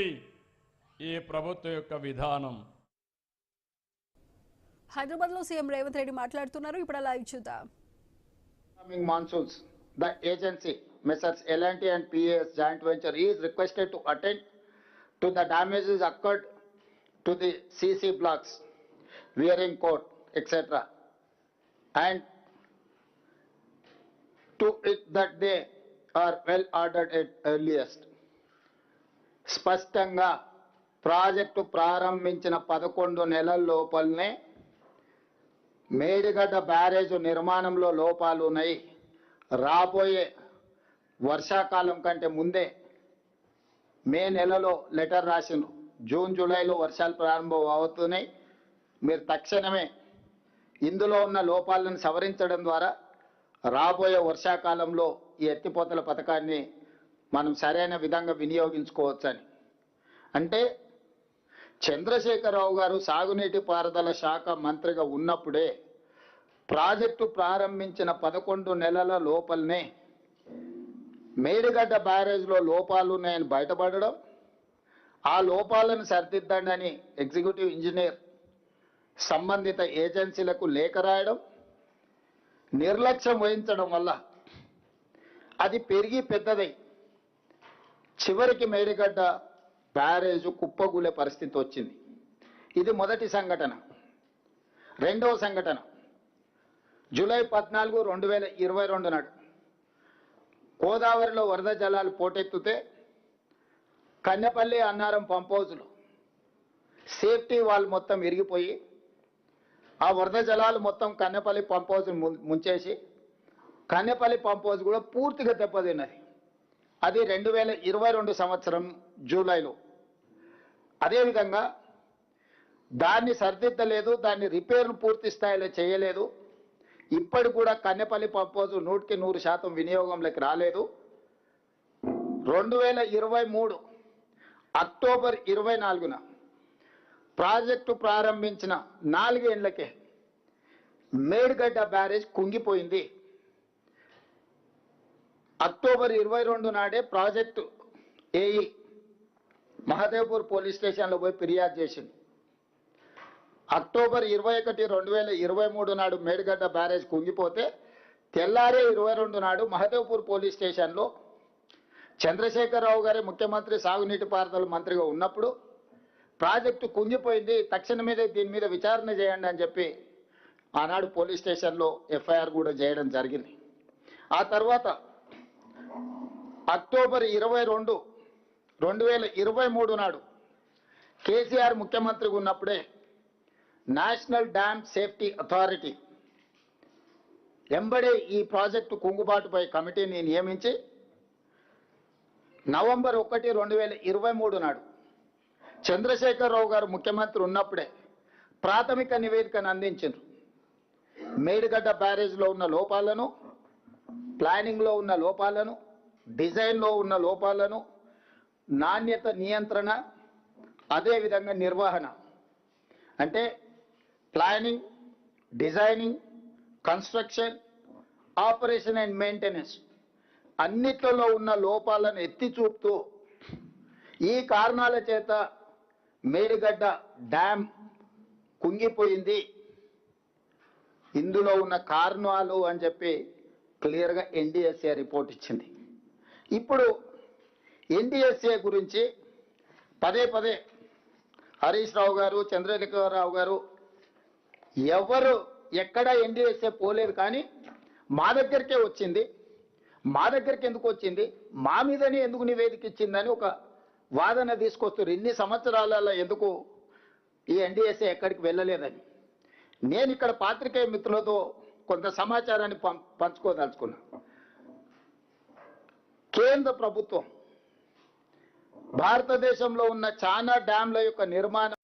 ఈ ప్రభుత్వం యొక్క విధానం. హైదరాబాద్ లో సీఎం రేవంత్ రెడ్డి మాట్లాడుతున్నారు. ఇప్పుడు లైవ్ చూద్దాం. Monsoons, the agency Messrs. L&T and PAS joint venture is requested to attend to the damages occurred to the CC blocks, wearing coat, etc. and to it that they are well ordered at earliest. స్పష్టంగా project ప్రారంభించిన 11 నెలల లోపలనే Medigadda barrage నిర్మాణంలో లోపాలు ఉన్నాయి. రాబోయే వర్షాకాలం కంటే ముందే మే నెలలో లెటర్ రాసిండ్రు. జూన్ జూలైలో వర్షాలు ప్రారంభం అవుతున్నాయి. మీరు తక్షణమే ఇందులో ఉన్న లోపాలను సవరించడం ద్వారా రాబోయే వర్షాకాలంలో ఈ ఎత్తిపోతల పథకాన్ని మనం సరైన విధంగా వినియోగించుకోవచ్చని. అంటే చంద్రశేఖరరావు గారు సాగునీటి పారుదల శాఖ మంత్రిగా ఉన్నప్పుడే ప్రాజెక్టు ప్రారంభించిన 11 నెలల లోపలనే మేడిగడ్డ బ్యారేజ్లో లోపాలు ఉన్నాయని బయటపడడం, ఆ లోపాలను సరిదిద్దండి అని ఎగ్జిక్యూటివ్ ఇంజనీర్ సంబంధిత ఏజెన్సీలకు లేఖ రాయడం, నిర్లక్ష్యం వహించడం వల్ల అది పెరిగి పెద్దదై చివరికి మేడిగడ్డ బ్యారేజు కుప్పగూలే పరిస్థితి వచ్చింది. ఇది మొదటి సంఘటన. రెండవ సంఘటన జూలై 14, 2022 నాడు గోదావరిలో వరద జలాలు పోటెత్తుతే కన్నెపల్లి అన్నారం పంప్ హౌజ్లు సేఫ్టీ వాల్ మొత్తం విరిగిపోయి ఆ వరద జలాలు మొత్తం కన్నెపల్లి పంప్ హౌజ్ ముంచేసి కన్నెపల్లి పంప్ హౌజ్ కూడా పూర్తిగా దెబ్బతిన్నది. అది 2022 సంవత్సరం జూలైలో. అదేవిధంగా దాన్ని సరిదిద్దలేదు, దాన్ని రిపేర్ను పూర్తి స్థాయిలో చేయలేదు. ఇప్పటి కూడా కన్నెపల్లి పంప్ హౌజ్ 100% వినియోగంలోకి రాలేదు. 2023 అక్టోబర్ 24న ప్రాజెక్టు ప్రారంభించిన 4 ఏళ్లకే మేడిగడ్డ బ్యారేజ్ కుంగిపోయింది. అక్టోబర్ 22 నాడే ప్రాజెక్టు ఏఈ మహదేవ్పూర్ పోలీస్ స్టేషన్లో పోయి ఫిర్యాదు చేసింది. అక్టోబర్ 21, 2023 నాడు మేడిగడ్డ బ్యారేజ్ కుంగిపోతే తెల్లారే 22 నాడు మహదేవ్పూర్ పోలీస్ స్టేషన్లో చంద్రశేఖరరావు గారి ముఖ్యమంత్రి సాగునీటి పారుదల మంత్రిగా ఉన్నప్పుడు ప్రాజెక్టు కుంగిపోయింది, తక్షణమే దీని మీద విచారణ చేయండి అని చెప్పి ఆనాడు పోలీస్ స్టేషన్లో ఎఫ్ఐఆర్ కూడా చేయడం జరిగింది. ఆ తర్వాత అక్టోబర్ 22, 2023 నాడు కేసీఆర్ ముఖ్యమంత్రిగా ఉన్నప్పుడే నేషనల్ డ్యామ్ సేఫ్టీ అథారిటీ ఎంబడే ఈ ప్రాజెక్టు కుంగుబాటుపై కమిటీని నియమించి నవంబర్ 1, 2023 నాడు చంద్రశేఖరరావు గారు ముఖ్యమంత్రి ఉన్నప్పుడే ప్రాథమిక నివేదికను అందించారు. మేడిగడ్డ బ్యారేజ్లో ఉన్న లోపాలను, ప్లానింగ్లో ఉన్న లోపాలను, డిజైన్లో ఉన్న లోపాలను, నాణ్యత నియంత్రణ, అదేవిధంగా నిర్వహణ అంటే planning, designing, construction, operation and maintenance అన్నిట్లలో ఉన్న లోపాలను ఎత్తి చూపుతూ ఈ కారణాల చేత మేడిగడ్డ డ్యామ్ కుంగిపోయింది, ఇందులో ఉన్న కారణాలు అని చెప్పి క్లియర్గా ఎన్డీఎస్ఏ రిపోర్ట్ ఇచ్చింది. ఇప్పుడు ఎన్డీఎస్ఏ గురించి పదే పదే హరీష్ రావు గారు, చంద్రశేఖరరావు గారు ఎవరు ఎక్కడ ఎన్డీఎస్ఏ పోలేదు, కానీ మా దగ్గరికే వచ్చింది. మా దగ్గరికి ఎందుకు వచ్చింది, మా మీదనే ఎందుకు నివేదిక ఇచ్చిందని ఒక వాదన తీసుకొస్తారు. ఇన్ని సంవత్సరాలలో ఎందుకు ఈ ఎన్డీఎస్ఏ ఎక్కడికి వెళ్ళలేదని. నేను ఇక్కడ పాత్రికేయ మిత్రులతో కొంత సమాచారాన్ని పంచుకోదలుచుకున్నా. కేంద్ర ప్రభుత్వం భారతదేశంలో ఉన్న చాలా డ్యాంల యొక్క నిర్మాణం